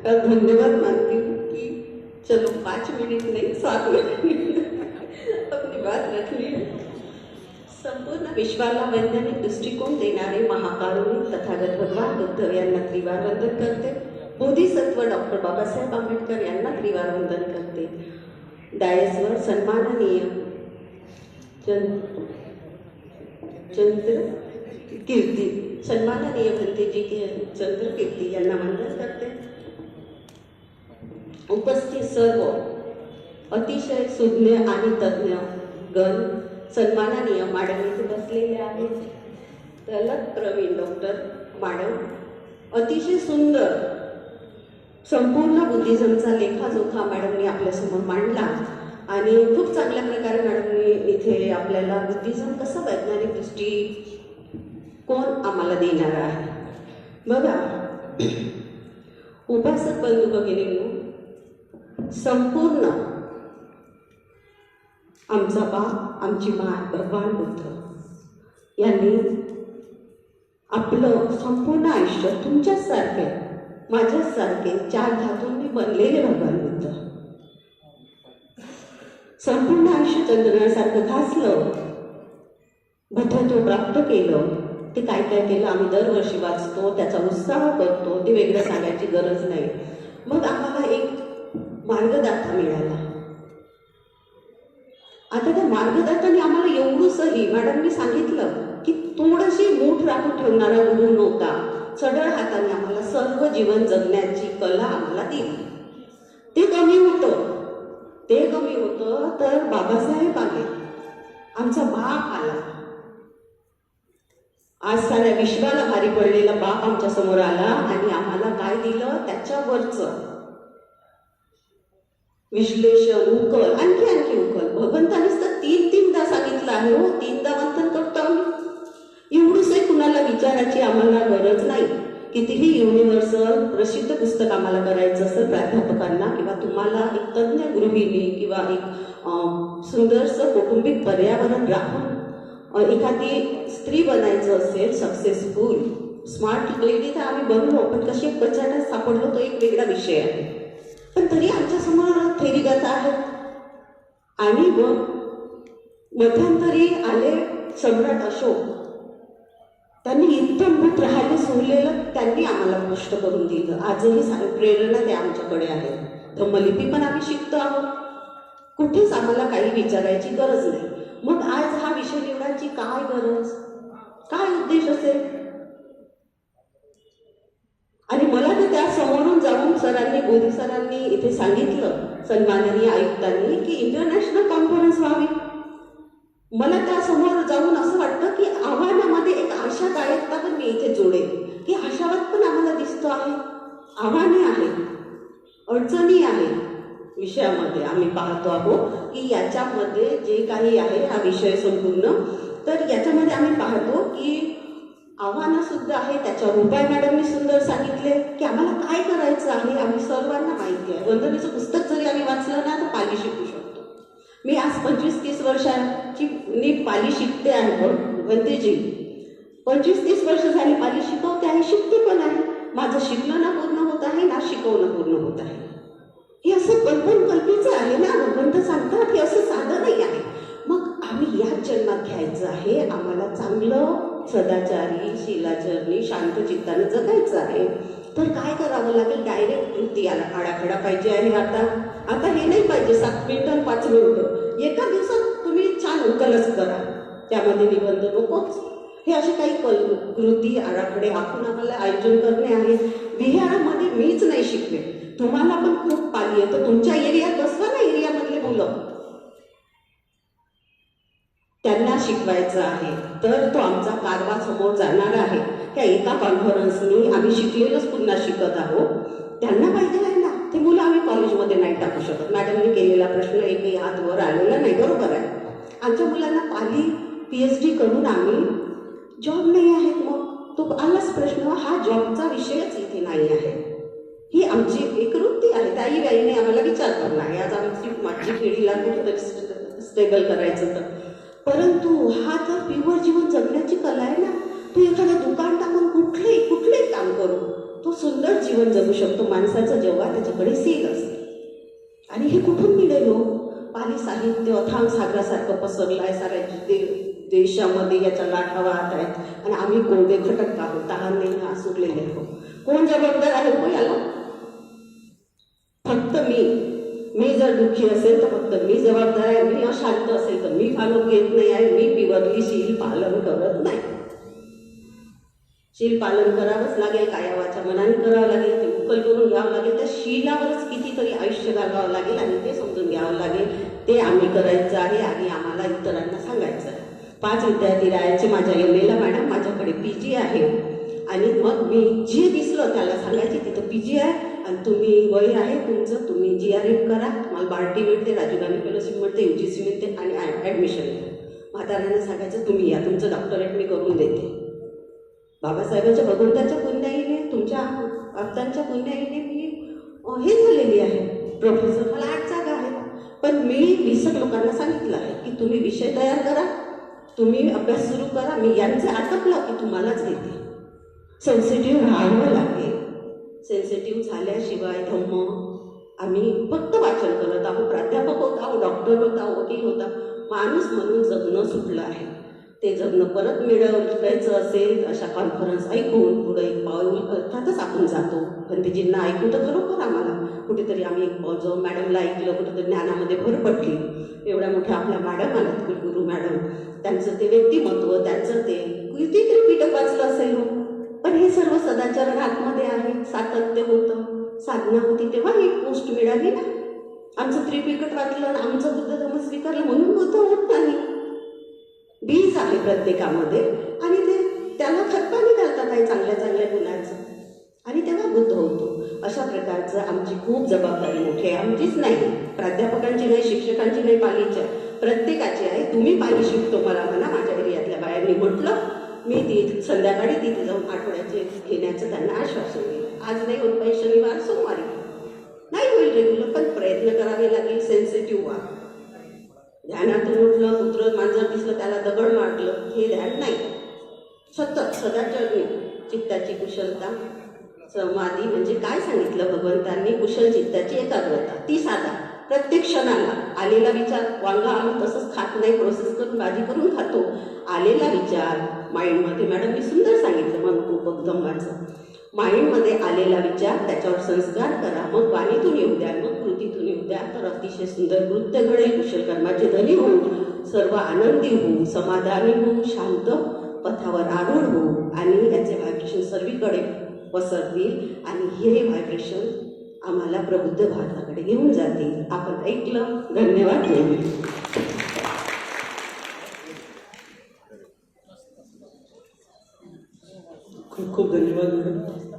धन्यवाद मानती हूँ कि चलो 5 मिनट नहीं 7 मिनट अपनी बात रख ली। संपूर्ण विश्वाला वैज्ञानिक दृष्टिकोन देणारे महाकारुणिक तथागत भगवान बुद्ध यांना त्रिवार वंदन करते। बोधिसत्व डॉक्टर बाबासाहेब आंबेडकर यांना त्रिवार वंदन करते। डायसवर सन्माननीय चंद्र कीर्ती सन्माननीय भंतेजी चंद्र कीर्ती यांना वंदन करते। उपस्थित सर्व अतिशय सुज्ञ आणि तज्ञ गण सन्माननीय मॅडम इथे बसलेले आहेत। तलक प्रवीण डॉक्टर मॅडम अतिशय सुंदर संपूर्ण बुद्धिझमचा लेखाजोखा मॅडमने आपल्यासमोर मांडला आणि खूप चांगल्या प्रकारे मॅडमने इथे आपल्याला बुद्धिझम कसा वैज्ञानिक दृष्टिकोन आम्हाला देणार आहे। बघा उपासक बंधू भगिनींनो, संपूर्ण आमचा बाप आमची माय भगवान बुद्ध यांनी आपलं संपूर्ण आयुष्य तुमच्यासारखे माझ्यासारखे 4 धातूंनी बनलेले भगवान बुद्ध संपूर्ण आयुष्य चंद्रनासारखं घासलं, बुद्धत्व प्राप्त केलं। ते काय काय केलं आम्ही दरवर्षी वाचतो, त्याचा उत्साह करतो, ते वेगळं सांगायची गरज नाही। मग आम्हाला एक मार्गदाता मिळाला। आता त्या मार्गदर्शनाने आम्हाला एवढंसही मॅडमनी सांगितलं की थोडीशी मूठ राखून ठेवणारा गुरु नव्हता, सढळ हाताने आम्हाला सर्व जीवन जगण्याची कला आम्हाला दिली। ते कमी होतं तर बाबासाहेब आले, आमचा बाप आला। आज साऱ्या विश्वाला भारी पडलेला बाप आमच्या समोर आला आणि आम्हाला काय दिलं, त्याच्यावरचं विश्लेषण उकल आणखी उकल भगवंतानेच तर 3-3दा सांगितलं आहे हो, 3दा मंथन करतो आम्ही। एवढंच कुणाला विचारायची आम्हाला गरज नाही। कितीही युनिव्हर्सल प्रसिद्ध पुस्तक आम्हाला करायचं असेल प्राध्यापकांना किंवा तुम्हाला एक तज्ञ गृहिणी किंवा एक सुंदरसं कौटुंबिक पर्यावरण राखून एखादी स्त्री बनायचं असेल सक्सेसफुल स्मार्ट लेडी, तर आम्ही बनलो, पण कशी कचाट्यात सापडलो तो एक वेगळा विषय आहे। पण तरी आमच्यासमोर थेरी गाथा आहेत। आणि मग मध्यंतरी आले सम्राट अशोक, त्यांनी इत्थंभूत राहायला सोडलेलं त्यांनी आम्हाला स्पष्ट करून दिलं। आजही सारे प्रेरणा ते आमच्याकडे आहे। धम्मलिपी पण आम्ही शिकतो आहोत, कुठेच आम्हाला काही विचारायची गरज नाही। मग आज हा विषय निवडायची काय गरज, काय उद्देश असेल? आणि मला तर त्या समोरून जाऊन सरांनी बोधी सरांनी इथे सांगितलं सन्माननीय आयुक्तांनी की इंटरनॅशनल कॉन्फरन्स व्हावी। मला त्या समोर जाऊन असं वाटतं की आव्हानामध्ये एक आशा गायकता पण मी इथे जोडेल की आशावाद पण आम्हाला दिसतो आहे, आव्हाने आहेत, अडचणी आहेत विषयामध्ये। आम्ही पाहतो आहोत की याच्यामध्ये जे काही आहे हा विषय संपूर्ण, तर याच्यामध्ये आम्ही पाहतो की आव्हानं सुद्धा आहे, त्याच्यावर उपाय मॅडमनी सुंदर सांगितले की आम्हाला काय करायचं आहे। आम्ही सर्वांना माहिती आहे, वंदनीचं पुस्तक जरी आम्ही वाचलं ना तर पाली शिकू शकतो। मी आज 25-30 वर्षाची मी पाली शिकते आहे, वंतेजी 25-30 वर्ष झाली पाली शिकवते आहे, शिकते पण आहे। माझं शिकणं ना पूर्ण होत आहे ना शिकवणं पूर्ण होत आहे। हे असं कल्पीचं आहे ना, भगवंत सांगतात हे असं साधं नाही आहे। मग आम्ही याच जन्मात घ्यायचं आहे, आम्हाला चांगलं सदाचारी शीलाचरणी शांत चित्तानं जगायचं आहे। तर काय करावं लागेल, डायरेक्ट कृती आराखडा पाहिजे आहे। आता हे नाही पाहिजे 7 मिनिटं 5 मिनिटं, एका दिवसात तुम्ही छान उकलच करा, त्यामध्ये निबंध नकोच। हे असे काही कृती आराखडे आखून आम्हाला आयोजन करणे आहे। बिहारामध्ये मीच नाही शिकले, तुम्हाला पण खूप पाली आहे, तर तुमच्या एरियात बसवा ना, एरियामधले मुलं त्यांना शिकवायचं आहे। तर तो आमचा कारवा समोर जाणार आहे। त्या एका कॉन्फरन्सनी आम्ही शिकलेलंच पुन्हा शिकत आहोत, त्यांना पाहिजे आहे ना। ते मुलं आम्ही कॉलेजमध्ये नाही टाकू शकत। मॅडमने केलेला प्रश्न एकही हात वर आलेला नाही, बरोबर आहे। आमच्या मुलांना पाली PhD करून आम्ही जॉब नाही आहेत, मग तो आलाच प्रश्न, हा जॉबचा विषयच इथे नाही आहे। ही आमची एक वृत्ती आहे, त्याही वेळीने आम्हाला विचार करणार आहे। आज माझी पिढीला कुठेतरी स्टेबल करायचं तर, परंतु हा तर प्युअर जीवन जगण्याची कला आहे ना। तू एखादं दुकान टाकून कुठलेही काम करू, तो सुंदर जीवन जगू शकतो माणसाचं जेव्हा त्याच्याकडे सील असते. आणि हे कुठून मिळेल हो? पाली साहित्य अथांग सागरासारखं पसरलं आहे साऱ्या देशामध्ये, याच्या लाटा वाहत आहेत आणि आम्ही कोरडे घटक आहोत, तहाने आसुरलेले आहोत. कोण जबाबदार आहे हो याला? फक्त मी जर दुःखी असेल तर फक्त मी जबाबदार आहे. मी अशांत असेल तर मी फालोप घेत नाही आहे. मी पिवरली शील पालन करत नाही. शील पालन करावंच लागेल, काया वाचा मनाने करावं लागेल, ते उकल करून घ्यावं लागेल. त्या शीलावरच कितीतरी आयुष्य घालवावं लागेल आणि ते समजून घ्यावं लागेल. ते आम्ही करायचं आहे आणि आम्हाला इतरांना सांगायचं आहे. 5 विद्यार्थी राहायचे माझ्या एम.एला मॅडम, माझ्याकडे PG आहे आणि मग मी जे दिसलं त्याला सांगायचे तिथं PG आहे आणि तुम्ही वय आहे तुमचं, तुम्ही GRF करा, तुम्हाला बार्टी मिळते, राजीव गांधी फेलोशिप मिळते, UGC मिळते आणि ॲडमिशन घ्या. म्हाताऱ्यांना सांगायचं तुम्ही या, तुमचं डॉक्टरेट मी करून देते. बाबासाहेबांच्या भगवंताच्या पुण्याईने, तुमच्या आप्तांच्या पुण्याईने मी हे झालेली आहे प्रोफेसर. मला 8 जागा आहेत. पण मी 20 लोकांना सांगितलं आहे की तुम्ही विषय तयार करा, तुम्ही अभ्यास सुरू करा. मी यांचं आटपलं की तुम्हालाच देते. सेन्सिटिव्ह राहावं लागेल. सेन्सिटिव्ह झाल्याशिवाय धम्म आम्ही फक्त वाचन करत आहोत. प्राध्यापक होत आहोत, डॉक्टर होता, वकील होता, माणूस म्हणून जगणं सुटलं आहे. ते जगणं परत मिळवायचं असेल अशा कॉन्फरन्स ऐकून पुढे एक पाऊल अर्थातच आपण जातो. पण ते जिंना ऐकून तर खरोखर आम्हाला कुठेतरी आम्ही एक पाऊल जाऊन मॅडमला ऐकलं, कुठेतरी ज्ञानामध्ये भर पडली. एवढ्या मोठ्या आपल्या मॅडम आल्यात, कुलगुरू मॅडम, त्यांचं ते व्यक्तिमत्व, त्यांचं ते कितीतरी पीठक वाचलं असेल हो. पण हे सर्व सदाचरण आतमध्ये आहे. सातत्य होतं, साधना होती, तेव्हा एक पोस्ट मिळाली ना. आमचं त्रिपिटक वाचलं आणि आमचं बुद्ध धर्म स्वीकारलं म्हणून बुद्ध होत नाही. बीज आहे प्रत्येकामध्ये आणि ते त्याला खतपाणी घालतात आहे चांगल्या चांगल्या गुणांचं आणि तेव्हा बुद्ध होतो. अशा प्रकारचं आमची खूप जबाबदारी मोठी आहे. आमचीच नाही, प्राध्यापकांची नाही, शिक्षकांची नाही, पालीच्या प्रत्येकाची आहे. तुम्ही पाली शिकतो मला म्हणा. माझ्या एरियातल्या बायांनी म्हटलं, मी ती संध्याकाळी तिथे जाऊन आठवड्याचे घेण्याचं त्यांना आश्वासन दिलं. आज नाही होत पाहिजे, शनिवार सोमवारी नाही होईल रेग्युलर, पण प्रयत्न करावे लागेल. सेन्सिटिव्ह व्हा. ध्यानातून उठलं, कुत्रं मांजर दिसलं त्याला दगड मारलं, हे ध्यान नाही. सतत सदाचरणी चित्ताची कुशलता, समाधी म्हणजे काय सांगितलं भगवंतांनी? कुशल चित्ताची एकाग्रता. ती साधा प्रत्येक क्षणाला आलेला विचार, वांगा आम्ही तसंच खात नाही, प्रोसेस करून भाजी करून खातो. आलेला विचार माइंडमध्ये, मॅडमनी सुंदर सांगितलं मनोरूपक धम्माचं. माइंडमध्ये आलेला विचार त्याच्यावर संस्कार करा, मग वाणीतून येऊ द्या, मग कृतीतून येऊ द्या, तर अतिशय सुंदर कृत्य घडेल. कुशल कर्माचे धनी होऊ, सर्व आनंदी होऊ, समाधानी होऊ, शांत पथावर आरूढ होऊ आणि याचे व्हायब्रेशन सर्वीकडे पसरतील आणि हे व्हायब्रेशन आम्हाला प्रबुद्ध भारताकडे घेऊन जातील. आपण ऐकलं, धन्यवाद. खूप खूप धन्यवाद मॅडम.